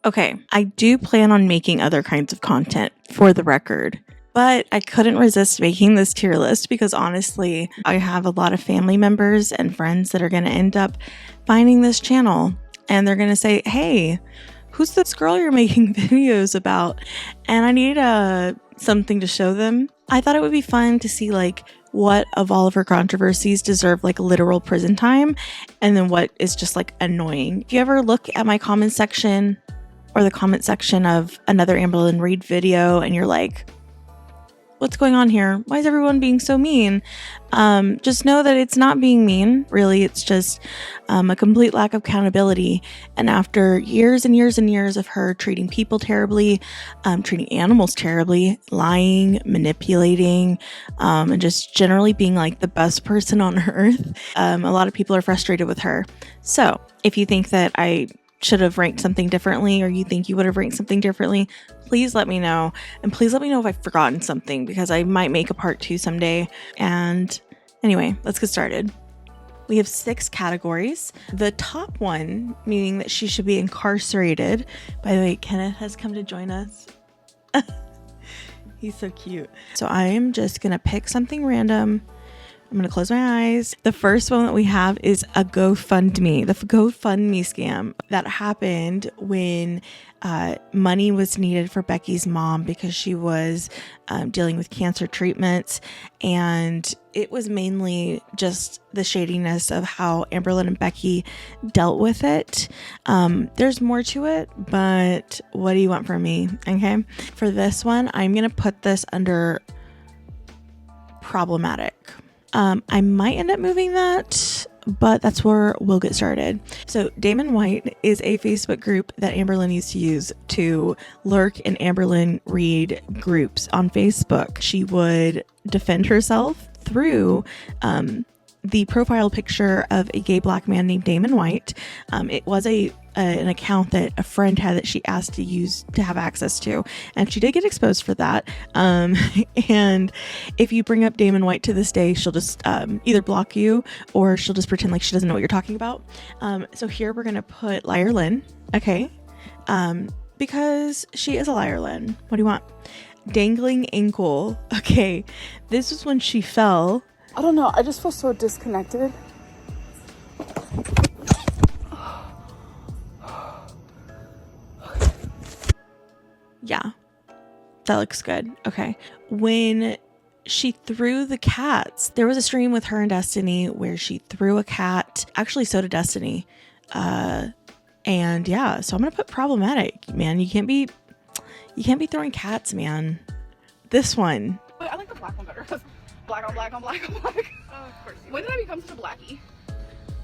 Okay, I do plan on making other kinds of content, for the record. But I couldn't resist making this tier list because honestly, I have a lot of family members and friends that are going to end up finding this channel and they're going to say, hey, who's this girl you're making videos about? And I need something to show them. I thought it would be fun to see like what of all of her controversies deserve like literal prison time and then what is just like annoying. If you ever look at my comment section or the comment section of another Amberlynn Reid video and you're like, what's going on here? Why is everyone being so mean? Just know that it's not being mean. Really, it's just a complete lack of accountability. And after years and years and years of her treating people terribly, treating animals terribly, lying, manipulating, and just generally being like the best person on earth, a lot of people are frustrated with her. So if you think that I should have ranked something differently or you think you would have ranked something differently, please let me know. And please let me know if I've forgotten something because I might make a part 2 someday. And anyway, let's get started. We have 6 categories. The top one, meaning that she should be incarcerated. By the way, Kenneth has come to join us. He's so cute. So I am just going to pick something random. I'm going to close my eyes. The first one that we have is a GoFundMe. The GoFundMe scam that happened when money was needed for Becky's mom because she was dealing with cancer treatments. And it was mainly just the shadiness of how Amberlynn and Becky dealt with it. There's more to it, but what do you want from me? Okay. For this one, I'm going to put this under problematic. I might end up moving that, but that's where we'll get started. So Damon White is a Facebook group that Amberlynn used to use to lurk in Amberlynn Reid groups on Facebook. She would defend herself through the profile picture of a gay black man named Damon White. It was an account that a friend had that she asked to use to have access to, and she did get exposed for that. And if you bring up Damon White to this day, she'll just either block you or she'll just pretend like she doesn't know what you're talking about. So here we're gonna put Liar Lynn, okay? Because she is a liar, Lynn. What do you want? Dangling ankle. Okay, this was when she fell. I don't know. I just feel so disconnected. Yeah, that looks good. Okay. When she threw the cats, there was a stream with her and Destiny where she threw a cat. Actually, so did Destiny. And yeah, so I'm going to put problematic, man. You can't be throwing cats, man. This one. Wait, I like the black one better. Black on black on black on black. Oh, of course. When did I become such a blackie?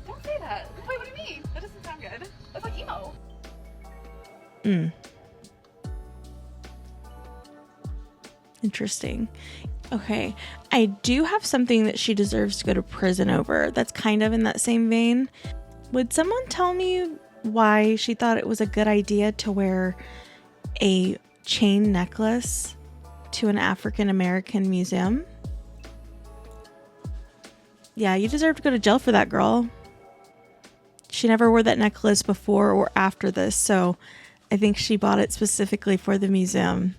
Don't say that. Wait, what do you mean? That doesn't sound good. That's like emo. Interesting. Okay. I do have something that she deserves to go to prison over. That's kind of in that same vein. Would someone tell me why she thought it was a good idea to wear a chain necklace to an African American museum? Yeah, you deserve to go to jail for that, girl. She never wore that necklace before or after this, so I think she bought it specifically for the museum.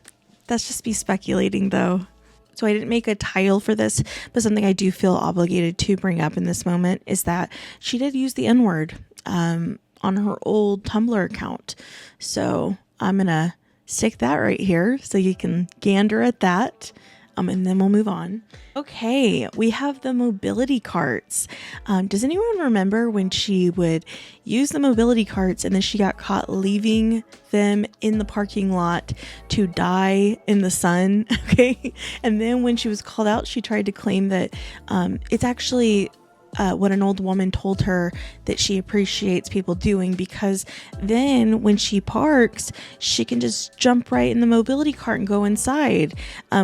That's just me speculating, though. So I didn't make a title for this, but something I do feel obligated to bring up in this moment is that she did use the N-word on her old Tumblr account. So I'm going to stick that right here so you can gander at that. And then we'll move on. Okay, we have the mobility carts. Does anyone remember when she would use the mobility carts and then she got caught leaving them in the parking lot to die in the sun? Okay, and then when she was called out, she tried to claim that it's actually what an old woman told her that she appreciates people doing, because then when she parks, she can just jump right in the mobility cart and go inside.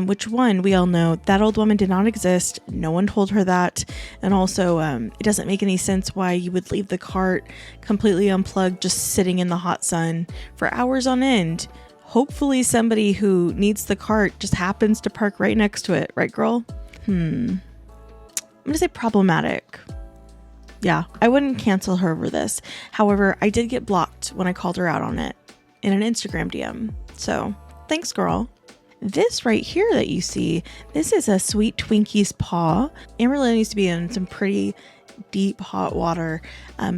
Which one? We all know that old woman did not exist. No one told her that. And also, it doesn't make any sense why you would leave the cart completely unplugged, just sitting in the hot sun for hours on end. Hopefully somebody who needs the cart just happens to park right next to it. Right, girl? I'm going to say problematic. Yeah, I wouldn't cancel her over this. However, I did get blocked when I called her out on it. in an Instagram DM. So thanks, girl. This right here that you see, this is a sweet Twinkie's paw. Amberlynn used to be in some pretty deep hot water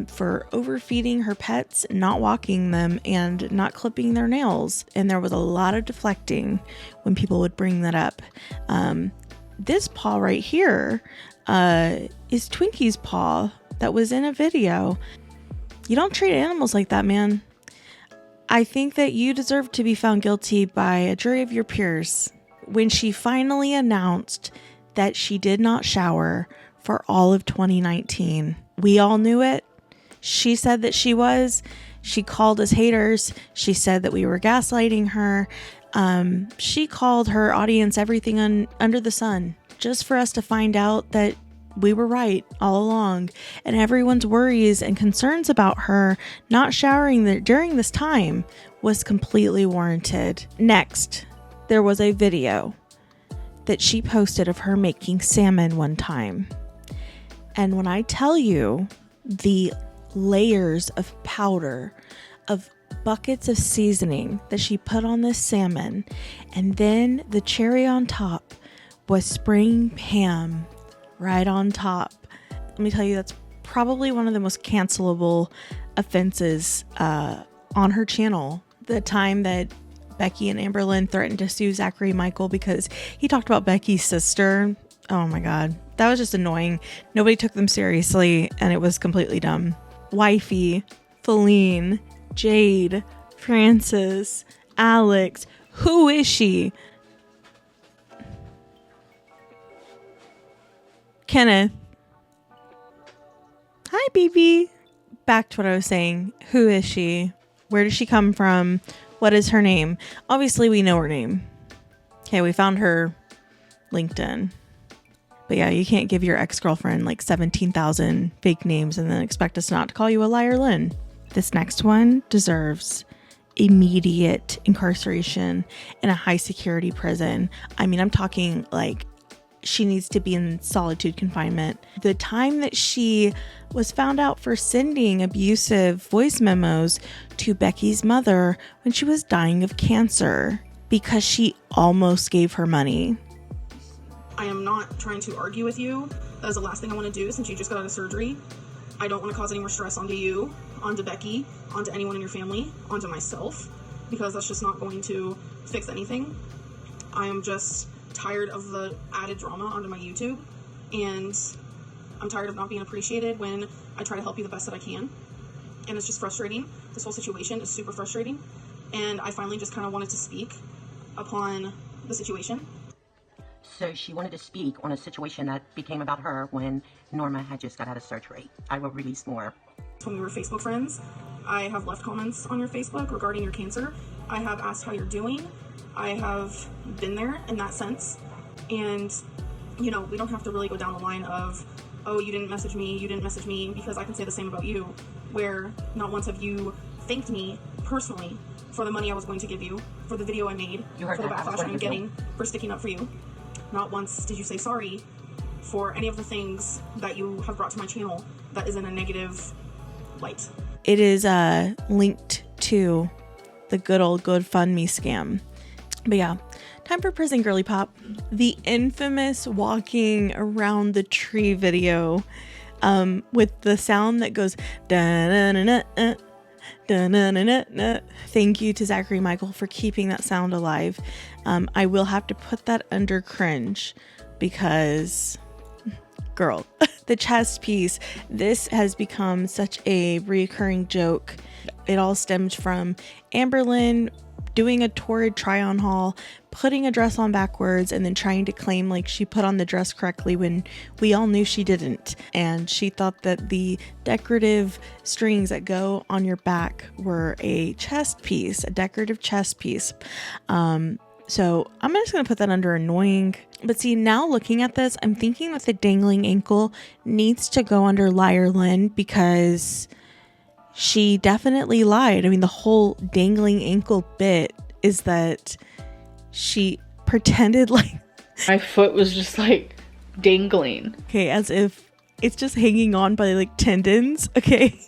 for overfeeding her pets, not walking them, and not clipping their nails. And there was a lot of deflecting when people would bring that up. This paw right here is Twinkie's paw that was in a video. You don't treat animals like that, man. I think that you deserve to be found guilty by a jury of your peers. When she finally announced that she did not shower for all of 2019. We all knew it. She said that she was. She called us haters. She said that we were gaslighting her. She called her audience everything under the sun just for us to find out that we were right all along. And everyone's worries and concerns about her not showering during this time was completely warranted. Next, there was a video that she posted of her making salmon one time. And when I tell you the layers of powder, of buckets of seasoning that she put on this salmon, and then the cherry on top was spring ham right on top. Let me tell you, that's probably one of the most cancelable offenses on her channel. The time that Becky and Amberlynn threatened to sue ZacharyMichael because he talked about Becky's sister. Oh my God. That was just annoying. Nobody took them seriously, and it was completely dumb. Wifey, Feline, Jade, Francis, Alex. Who is she? Kenneth. Hi, baby. Back to what I was saying. Who is she? Where does she come from? What is her name? Obviously, we know her name. Okay, we found her LinkedIn. But yeah, you can't give your ex-girlfriend like 17,000 fake names and then expect us not to call you a liar, Lynn. This next one deserves immediate incarceration in a high security prison. I mean, I'm talking like she needs to be in solitude confinement. The time that she was found out for sending abusive voice memos to Becky's mother when she was dying of cancer because she almost gave her money. I am not trying to argue with you. That is the last thing I want to do since you just got out of surgery. I don't want to cause any more stress onto you, onto Becky, onto anyone in your family, onto myself, because that's just not going to fix anything. I am just tired of the added drama onto my YouTube, and I'm tired of not being appreciated when I try to help you the best that I can. And it's just frustrating. This whole situation is super frustrating, and I finally just kind of wanted to speak upon the situation. So she wanted to speak on a situation that became about her when Norma had just got out of surgery. I will release more. When we were Facebook friends, I have left comments on your Facebook regarding your cancer. I have asked how you're doing. I have been there in that sense. And, you know, we don't have to really go down the line of, oh, you didn't message me, because I can say the same about you, where not once have you thanked me personally for the money I was going to give you, for the video I made, for the backlash I'm getting for sticking up for you. Not once did you say sorry for any of the things that you have brought to my channel that is in a negative light. It is linked to the good old GoFundMe scam. But yeah, time for prison girly pop. The infamous walking around the tree video with the sound that goes da-na-na-na-na. Thank you to ZacharyMichael for keeping that sound alive. I will have to put that under cringe because, girl, the chest piece, this has become such a recurring joke. It all stemmed from Amberlynn doing a torrid try-on haul, putting a dress on backwards, and then trying to claim like she put on the dress correctly when we all knew she didn't. And she thought that the decorative strings that go on your back were a chest piece, a decorative chest piece. So I'm just going to put that under annoying. But see, now looking at this, I'm thinking that the dangling ankle needs to go under liar Lynn because she definitely lied. I mean, the whole dangling ankle bit is that she pretended like my foot was just like dangling. Okay, as if it's just hanging on by like tendons. Okay.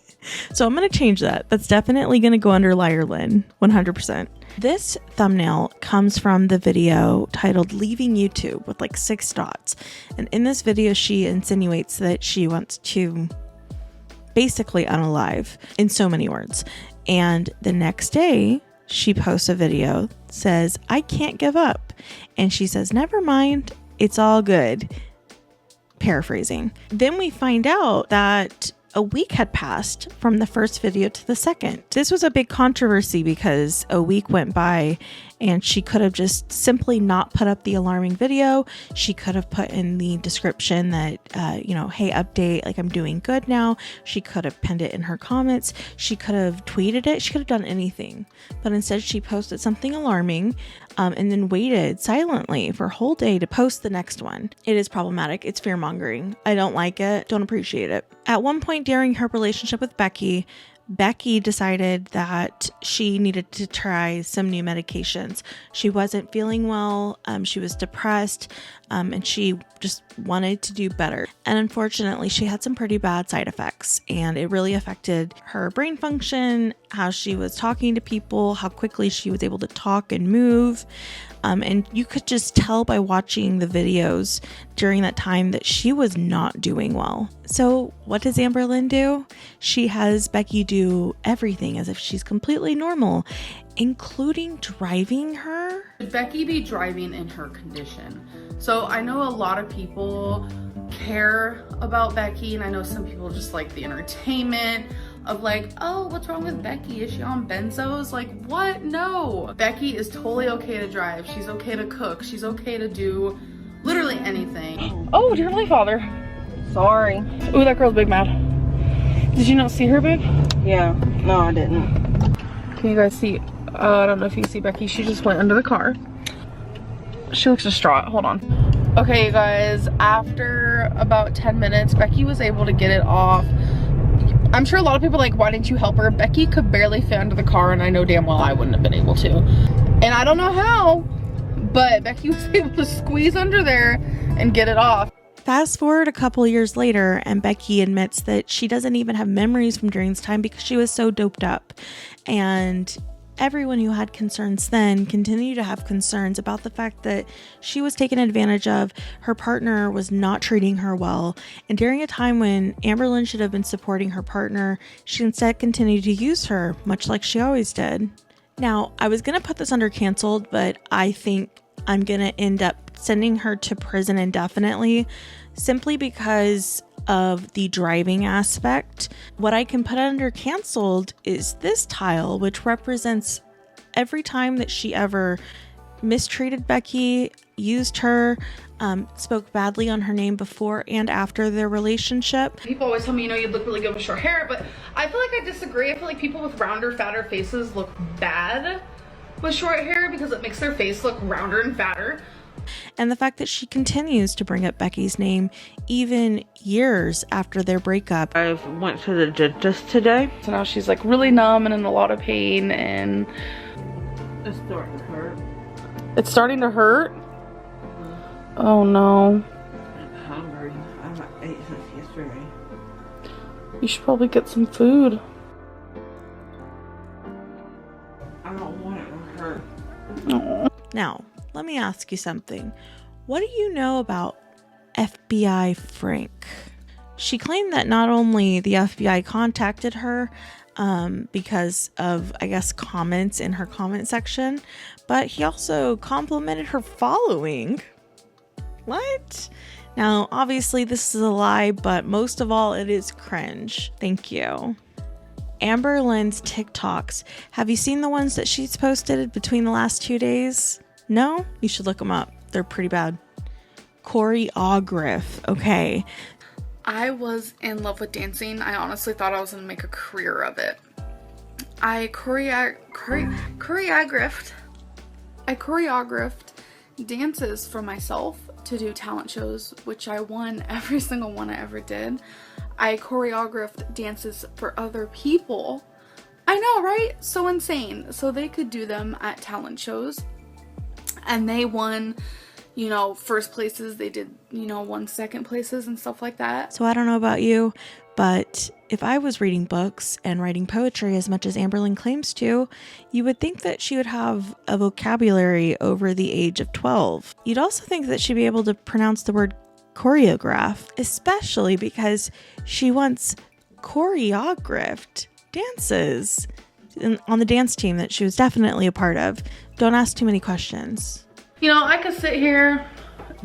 So I'm going to change that. That's definitely going to go under Liarlyn, 100%. This thumbnail comes from the video titled Leaving YouTube with like 6 dots. And in this video, she insinuates that she wants to basically unalive in so many words. And the next day, she posts a video, says, I can't give up. And she says, never mind, it's all good. Paraphrasing. Then we find out that a week had passed from the first video to the second. This was a big controversy because a week went by and she could have just simply not put up the alarming video. She could have put in the description that, hey, update, like I'm doing good now. She could have pinned it in her comments. She could have tweeted it. She could have done anything. But instead she posted something alarming and then waited silently for a whole day to post the next one. It is problematic. It's fear-mongering. I don't like it. Don't appreciate it. At one point during her relationship with Becky decided that she needed to try some new medications. She wasn't feeling well. She was depressed, and she just wanted to do better. And unfortunately, she had some pretty bad side effects, and it really affected her brain function, how she was talking to people, how quickly she was able to talk and move. And you could just tell by watching the videos during that time that she was not doing well. So what does Amberlynn do? She has Becky do everything as if she's completely normal, including driving her. Should Becky be driving in her condition? So I know a lot of people care about Becky, and I know some people just like the entertainment of like, oh, what's wrong with Becky? Is she on benzos? Like, what? No. Becky is totally okay to drive. She's okay to cook. She's okay to do literally anything. Oh, dear Heavenly Father. Sorry. Ooh, that girl's big mad. Did you not see her, babe? Yeah. No, I didn't. Can you guys see? I don't know if you can see Becky. She just went under the car. She looks distraught. Hold on. Okay, you guys. After about 10 minutes, Becky was able to get it off. I'm sure a lot of people are like, why didn't you help her? Becky could barely fit under the car, and I know damn well I wouldn't have been able to. And I don't know how, but Becky was able to squeeze under there and get it off. Fast forward a couple years later, and Becky admits that she doesn't even have memories from during this time because she was so doped up. And everyone who had concerns then continue to have concerns about the fact that she was taken advantage of, her partner was not treating her well, and during a time when Amberlynn should have been supporting her partner, she instead continued to use her, much like she always did. Now, I was going to put this under canceled, but I think I'm going to end up sending her to prison indefinitely, simply because of the driving aspect. What I can put under canceled is this tile, which represents every time that she ever mistreated Becky, used her, spoke badly on her name before and after their relationship. People always tell me, you look really good with short hair, but I feel like I disagree. I feel like people with rounder, fatter faces look bad with short hair because it makes their face look rounder and fatter. And the fact that she continues to bring up Becky's name even years after their breakup. I went to the dentist today. So now she's like really numb and in a lot of pain, and It's starting to hurt. it's starting to hurt. Oh no. I'm hungry. I haven't ate since yesterday. You should probably get some food. I don't want it to hurt. Aw. Now, let me ask you something. What do you know about FBI Frank? She claimed that not only the FBI contacted her because of, I guess, comments in her comment section, but he also complimented her following. What? Now, obviously, this is a lie, but most of all, it is cringe. Thank you. Amberlynn's TikToks. Have you seen the ones that she's posted between the last 2 days? No? You should look them up. They're pretty bad. Choreograph. Okay. I was in love with dancing. I honestly thought I was going to make a career of it. I choreographed dances for myself to do talent shows, which I won every single one I ever did. I choreographed dances for other people. I know, right? So insane. So they could do them at talent shows. And they won you know, first places. They did, you know, 1 second places and stuff like that. So I don't know about you, but if I was reading books and writing poetry as much as Amberlynn claims to, you would think that she would have a vocabulary over the age of 12. You'd also think that she'd be able to pronounce the word choreograph, especially because she once choreographed dances on the dance team that she was definitely a part of. Don't ask too many questions. You know, I could sit here,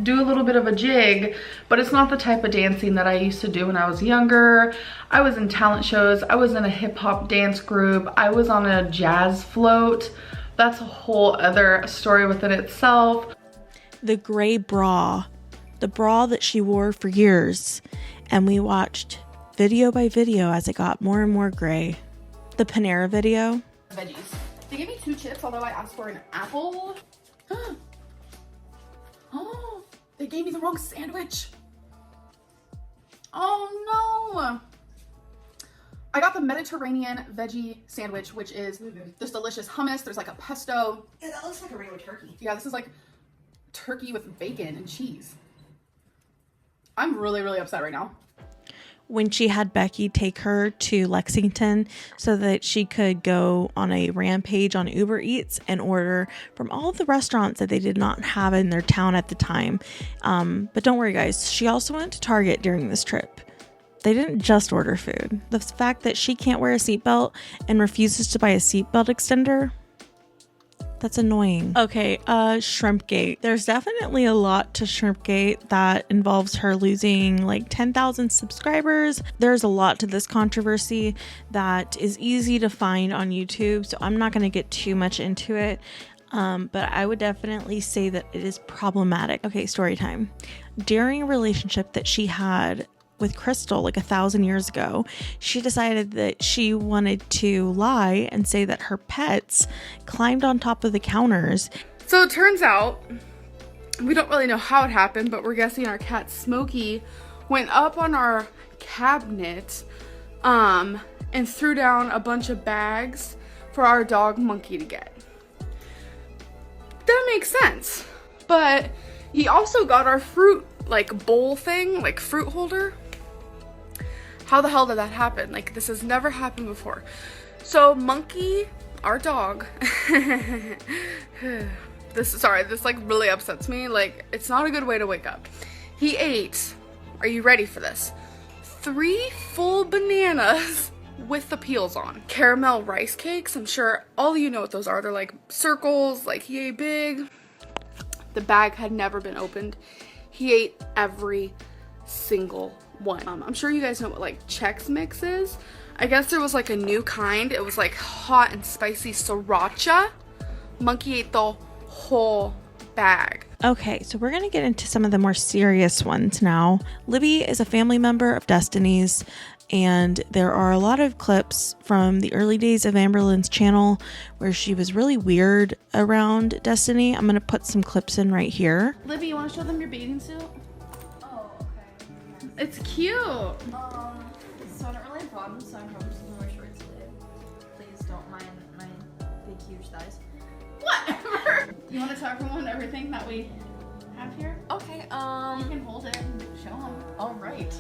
do a little bit of a jig, but it's not the type of dancing that I used to do when I was younger. I was in talent shows. I was in a hip hop dance group. I was on a jazz float. That's a whole other story within itself. The gray bra, the bra that she wore for years, and we watched video by video as it got more and more gray. The Panera video. Veggies. They gave me 2 chips, although I asked for an apple. Oh, they gave me the wrong sandwich. Oh no. I got the Mediterranean veggie sandwich, which is this delicious hummus. There's like a pesto. Yeah, that looks like a regular turkey. Yeah, this is like turkey with bacon and cheese. I'm really, really upset right now. When she had Becky take her to Lexington so that she could go on a rampage on Uber Eats and order from all of the restaurants that they did not have in their town at the time. But don't worry, guys. She also went to Target during this trip. They didn't just order food. The fact that she can't wear a seatbelt and refuses to buy a seatbelt extender, that's annoying. Okay, Shrimpgate. There's definitely a lot to Shrimpgate that involves her losing like 10,000 subscribers. There's a lot to this controversy that is easy to find on YouTube, so I'm not going to get too much into it. But I would definitely say that it is problematic. Okay, story time. During a relationship that she had with Crystal like 1,000 years ago, she decided that she wanted to lie and say that her pets climbed on top of the counters. So it turns out, we don't really know how it happened, but we're guessing our cat Smokey went up on our cabinet and threw down a bunch of bags for our dog Monkey to get. That makes sense. But he also got our fruit like bowl thing, like fruit holder. How the hell did that happen? Like, this has never happened before. So Monkey, our dog, this like really upsets me. Like, it's not a good way to wake up. He ate, are you ready for this? 3 full bananas with the peels on. Caramel rice cakes, I'm sure all of you know what those are. They're like circles, like he ate big. The bag had never been opened. He ate every single one. I'm sure you guys know what like Chex Mix is. I guess there was like a new kind. It was like hot and spicy sriracha. Monkey ate the whole bag. Okay, so we're going to get into some of the more serious ones now. Libby is a family member of Destiny's, and there are a lot of clips from the early days of Amberlynn's channel where she was really weird around Destiny. I'm going to put some clips in right here. Libby, you want to show them your bathing suit? Oh, okay. It's cute. So I don't really have bottoms, so I'm probably just gonna wear shorts today. Please don't mind my big, huge thighs. Whatever. You want to tell everyone everything that we have here? Okay, You can hold it and show them. all right.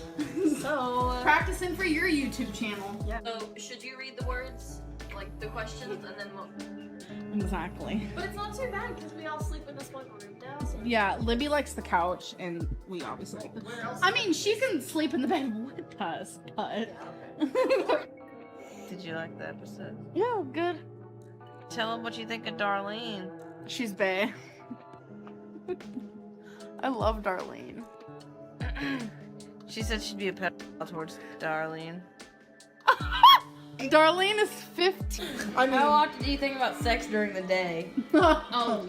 So, Practicing for your YouTube channel. yeah. So, should you read the words, like the questions, and then we'll... Exactly. But it's not too bad, because we all sleep in this one room now, so... Yeah, Libby likes the couch, and we obviously like the... I mean, she can sleep in the bed with us, but... Did you like the episode? Yeah, good. Tell them what you think of Darlene. She's bae. I love Darlene. She said she'd be a pet towards Darlene. Darlene is 15. How often do you think about sex during the day? Oh,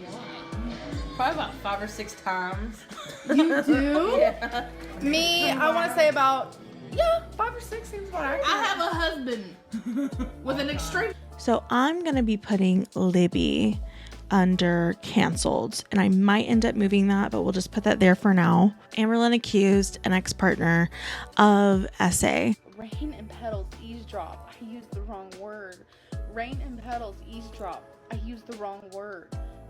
Probably about 5 or 6 times. you do? Yeah. Me, I want to say about, 5 or 6 seems about accurate. I have a husband with an extreme. So I'm going to be putting Libby under canceled, and I might end up moving that, but we'll just put that there for now. Amberlynn accused an ex-partner of SA. Rain and petals eavesdrop. I used the wrong word. Rain and petals eavesdrop. I used the wrong word.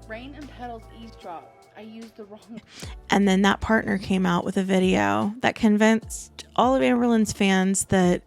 Rain and petals eavesdrop. I used the wrong. And then that partner came out with a video that convinced all of Amberlynn's fans that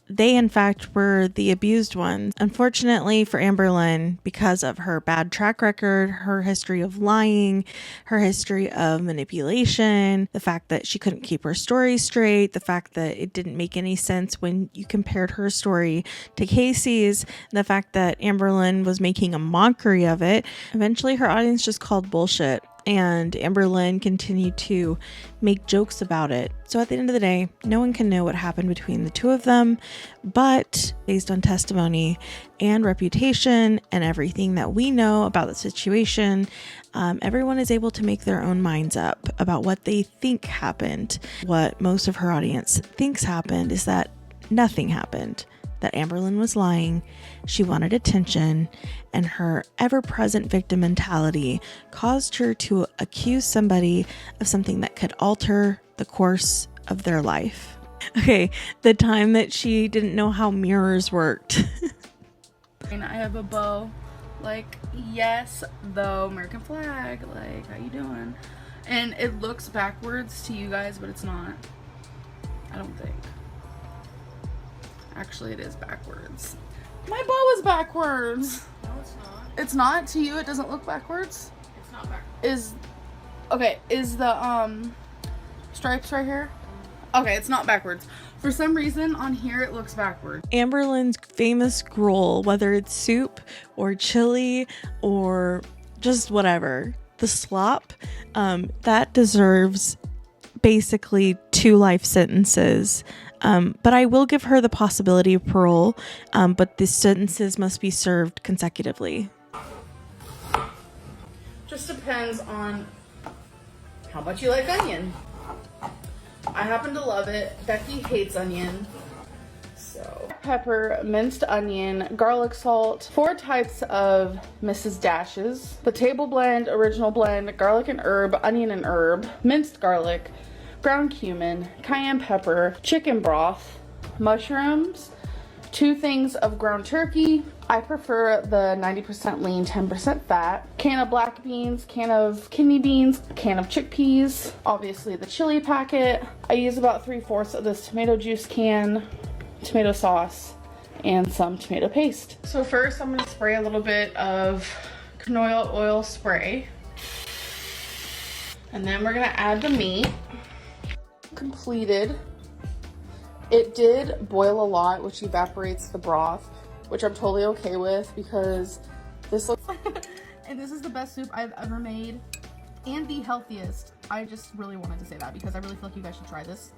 they, in fact, were the abused ones. Unfortunately for Amberlynn, because of her bad track record, her history of lying, her history of manipulation, the fact that she couldn't keep her story straight, the fact that it didn't make any sense when you compared her story to Casey's, the fact that Amberlynn was making a mockery of it, eventually her audience just called bullshit. And Amberlynn continued to make jokes about it. So at the end of the day, no one can know what happened between the two of them, but based on testimony and reputation and everything that we know about the situation, everyone is able to make their own minds up about what they think happened. What most of her audience thinks happened is that nothing happened. That Amberlynn was lying, she wanted attention, and her ever-present victim mentality caused her to accuse somebody of something that could alter the course of their life. Okay, the time that she didn't know how mirrors worked. And I have a bow. Like, yes, the American flag. Like, how you doing? And it looks backwards to you guys, but it's not. I don't think. Actually, it is backwards. My bow is backwards. No, it's not. It's not? To you, it doesn't look backwards? It's not backwards. Is the stripes right here? Okay, it's not backwards. For some reason, on here, it looks backwards. Amberlynn's famous gruel, whether it's soup or chili or just whatever, the slop, that deserves basically 2 life sentences. But I will give her the possibility of parole, but the sentences must be served consecutively. Just depends on how much you like onion. I happen to love it. Becky hates onion. So, pepper, minced onion, garlic salt, 4 types of Mrs. Dashes, the table blend, original blend, garlic and herb, onion and herb, minced garlic, ground cumin, cayenne pepper, chicken broth, mushrooms, 2 things of ground turkey. I prefer the 90% lean, 10% fat. Can of black beans, can of kidney beans, can of chickpeas, obviously the chili packet. I use about 3/4 of this tomato juice can, tomato sauce, and some tomato paste. So first I'm gonna spray a little bit of canola oil spray. And then we're gonna add the meat. Completed. It did boil a lot, which evaporates the broth, which I'm totally okay with because this looks and this is the best soup I've ever made and the healthiest. I just really wanted to say that because I really feel like you guys should try this.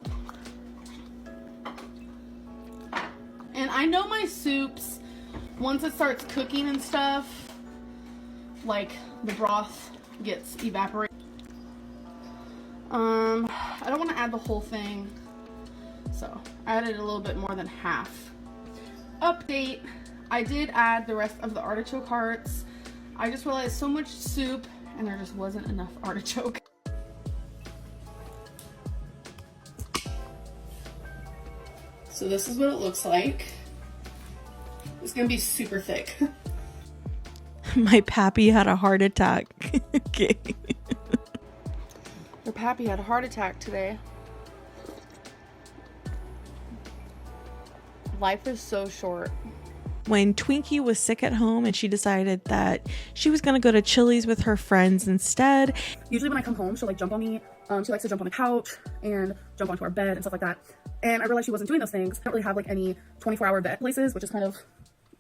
And I know my soups, once it starts cooking and stuff, like the broth gets evaporated. I don't want to add the whole thing, so I added a little bit more than half. Update, I did add the rest of the artichoke hearts. I just realized so much soup and there just wasn't enough artichoke. So this is what it looks like. It's gonna be super thick. My pappy had a heart attack. Okay. Your pappy had a heart attack today. Life is so short. When Twinkie was sick at home and she decided that she was going to go to Chili's with her friends instead. Usually when I come home, she'll like jump on me. She likes to jump on the couch and jump onto our bed and stuff like that. And I realized she wasn't doing those things. I don't really have like any 24-hour vet places, which is kind of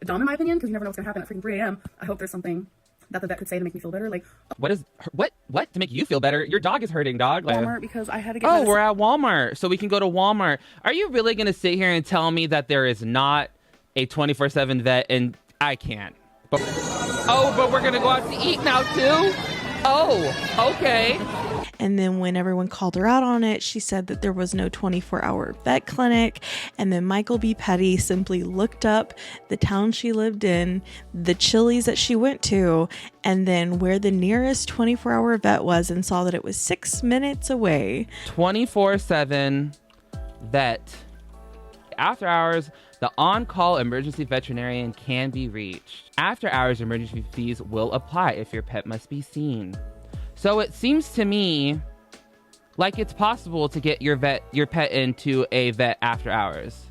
dumb in my opinion because you never know what's going to happen at freaking 3 a.m. I hope there's something that the vet could say to make me feel better. Like, what to make you feel better? Your dog is hurting, dog. Like, Walmart, because I had to get medicine. We're at Walmart, so we can go to Walmart. Are you really gonna sit here and tell me that there is not a 24/7 vet? And I can't. But we're gonna go out to eat now too. Oh, okay. And then when everyone called her out on it, she said that there was no 24-hour vet clinic. And then MichaelBePetty simply looked up the town she lived in, the Chili's that she went to, and then where the nearest 24-hour vet was and saw that it was 6 minutes away. 24/7 vet. After hours, the on-call emergency veterinarian can be reached. After hours, emergency fees will apply if your pet must be seen. So it seems to me like it's possible to get your pet into a vet after hours.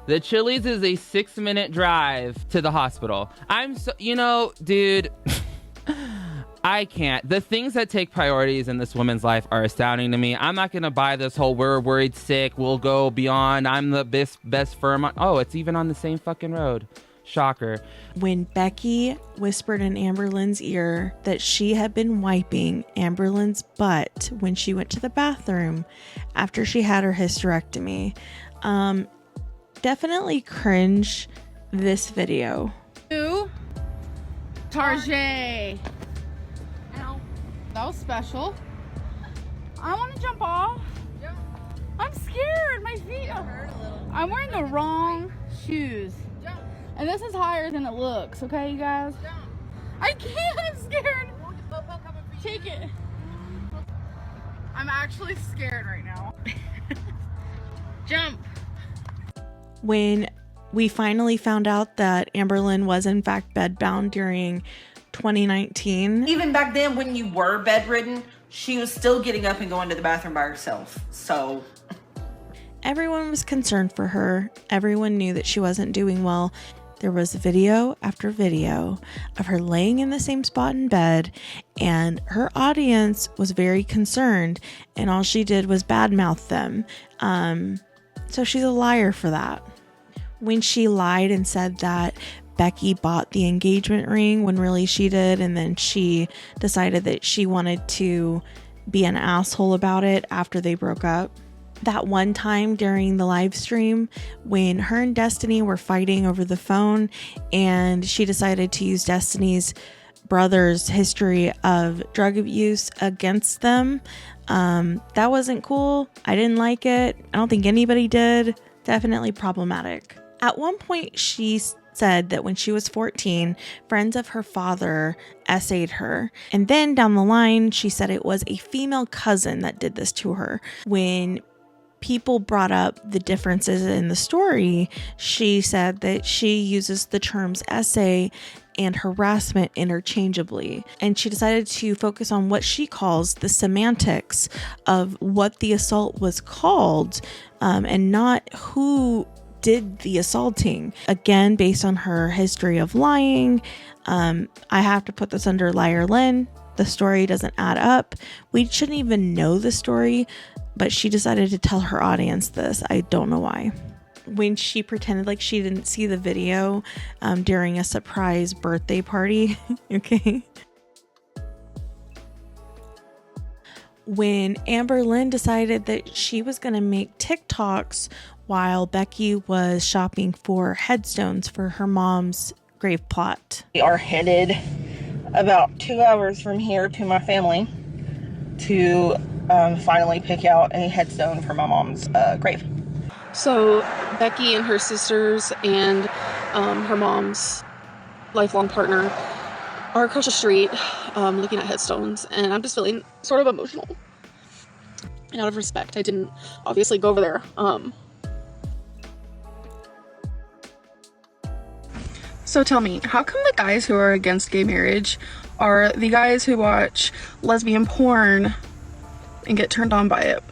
The Chili's is a 6-minute drive to the hospital. I'm so, dude, I can't. The things that take priorities in this woman's life are astounding to me. I'm not going to buy this whole we're worried sick, we'll go beyond, I'm the best firm. Oh, it's even on the same fucking road. Shocker. When Becky whispered in Amberlynn's ear that she had been wiping Amberlynn's butt when she went to the bathroom after she had her hysterectomy, definitely cringe this video. Tarjay. Ow. That was special. I want to jump off. Jump. I'm scared. My feet hurt a little. I'm wearing the wrong shoes. Jump. And this is higher than it looks, okay, you guys? Jump. I can't. I'm scared. Take it. I'm actually scared right now. Jump. When we finally found out that Amberlynn was in fact bedbound during 2019. Even back then when you were bedridden, she was still getting up and going to the bathroom by herself. So everyone was concerned for her. Everyone knew that she wasn't doing well. There was video after video of her laying in the same spot in bed, and her audience was very concerned, and all she did was badmouth them. So she's a liar for that. When she lied and said that Becky bought the engagement ring when really she did, and then she decided that she wanted to be an asshole about it after they broke up. That one time during the live stream when her and Destiny were fighting over the phone, and she decided to use Destiny's brother's history of drug abuse against them. That wasn't cool. I didn't like it. I don't think anybody did. Definitely problematic. At one point, she said that when she was 14, friends of her father essayed her. And then down the line, she said it was a female cousin that did this to her. When people brought up the differences in the story, she said that she uses the terms essay and harassment interchangeably, and she decided to focus on what she calls the semantics of what the assault was called, and not who did the assaulting. Again, based on her history of lying, I have to put this under Liar Lynn. The story doesn't add up. We shouldn't even know the story, but she decided to tell her audience this. I don't know why. When she pretended like she didn't see the video during a surprise birthday party, okay? When Amberlynn decided that she was going to make TikToks while Becky was shopping for headstones for her mom's grave plot. we are headed about 2 hours from here to my family to finally pick out a headstone for my mom's grave. So Becky and her sisters and her mom's lifelong partner are across the street looking at headstones, and I'm just feeling sort of emotional. And out of respect, I didn't obviously go over there. So tell me, how come the guys who are against gay marriage are the guys who watch lesbian porn and get turned on by it?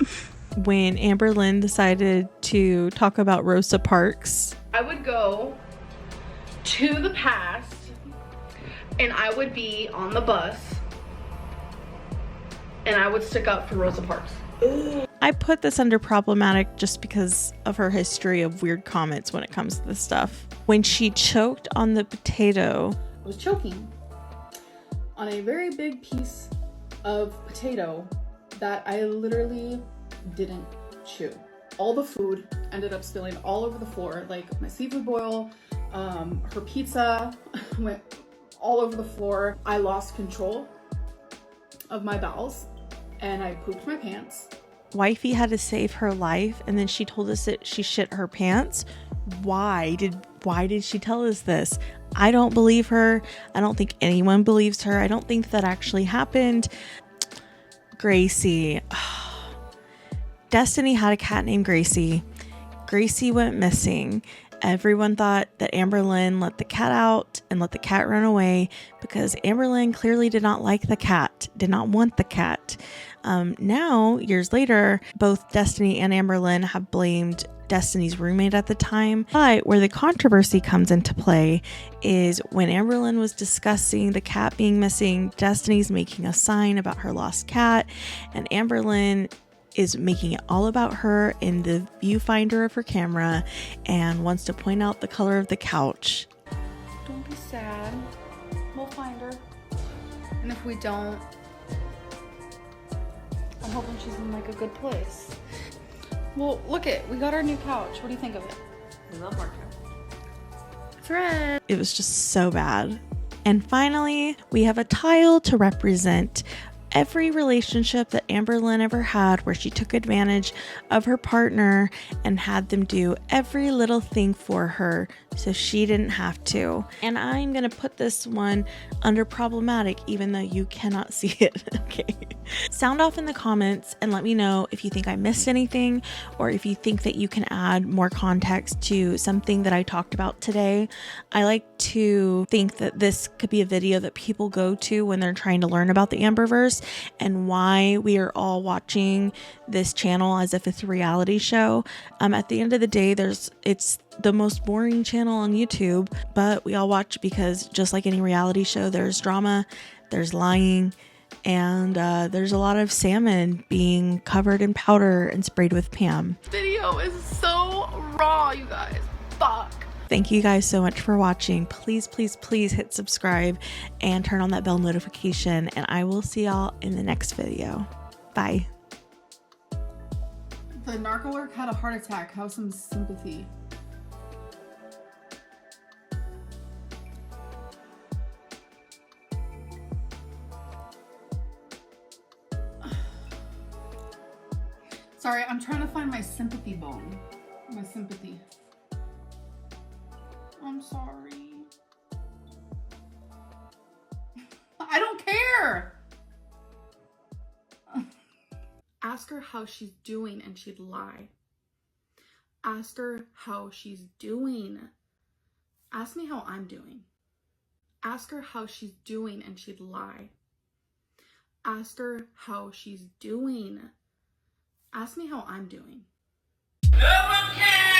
When Amberlynn decided to talk about Rosa Parks, I would go to the past and I would be on the bus and I would stick up for Rosa Parks. I put this under problematic just because of her history of weird comments when it comes to this stuff. When she choked on the potato. I was choking on a very big piece of potato that I literally didn't chew. All the food ended up spilling all over the floor, like my seafood boil, her pizza went all over the floor. I lost control of my bowels and I pooped my pants. Wifey had to save her life, and then she told us that she shit her pants. Why did she tell us this? I don't believe her. I don't think anyone believes her. I don't think that actually happened. Gracie. Destiny had a cat named Gracie. Gracie went missing, Everyone thought that Amberlynn let the cat out and let the cat run away because Amberlynn clearly did not like the cat, did not want the cat. Now, years later, both Destiny and Amberlynn have blamed Destiny's roommate at the time. But where the controversy comes into play is when Amberlynn was discussing the cat being missing, Destiny's making a sign about her lost cat, and Amberlynn is making it all about her in the viewfinder of her camera and wants to point out the color of the couch. Don't be sad. We'll find her. And if we don't, I'm hoping she's in like a good place. Well, look it. We got our new couch. What do you think of it? I love our couch. Fred. It was just so bad. And finally, we have a tile to represent every relationship that Amberlynn ever had where she took advantage of her partner and had them do every little thing for her so she didn't have to. And I'm gonna put this one under problematic even though you cannot see it. Okay. Sound off in the comments and let me know if you think I missed anything or if you think that you can add more context to something that I talked about today. I like to think that this could be a video that people go to when they're trying to learn about the Amberverse and why we are all watching this channel as if it's a reality show. At the end of the day, it's the most boring channel on YouTube, but we all watch because just like any reality show, there's drama, there's lying, and there's a lot of salmon being covered in powder and sprayed with Pam. Video is so raw, you guys. Fuck. Thank you guys so much for watching. Please, please, please hit subscribe and turn on that bell notification, and I will see y'all in the next video. Bye. The narcolerk had a heart attack. Have some sympathy. Sorry, I'm trying to find my sympathy bone. My sympathy. I'm sorry. I don't care. Ask her how she's doing and she'd lie. Ask her how she's doing. Ask me how I'm doing. Ask her how she's doing and she'd lie. Ask her how she's doing. Ask me how I'm doing. No one cares!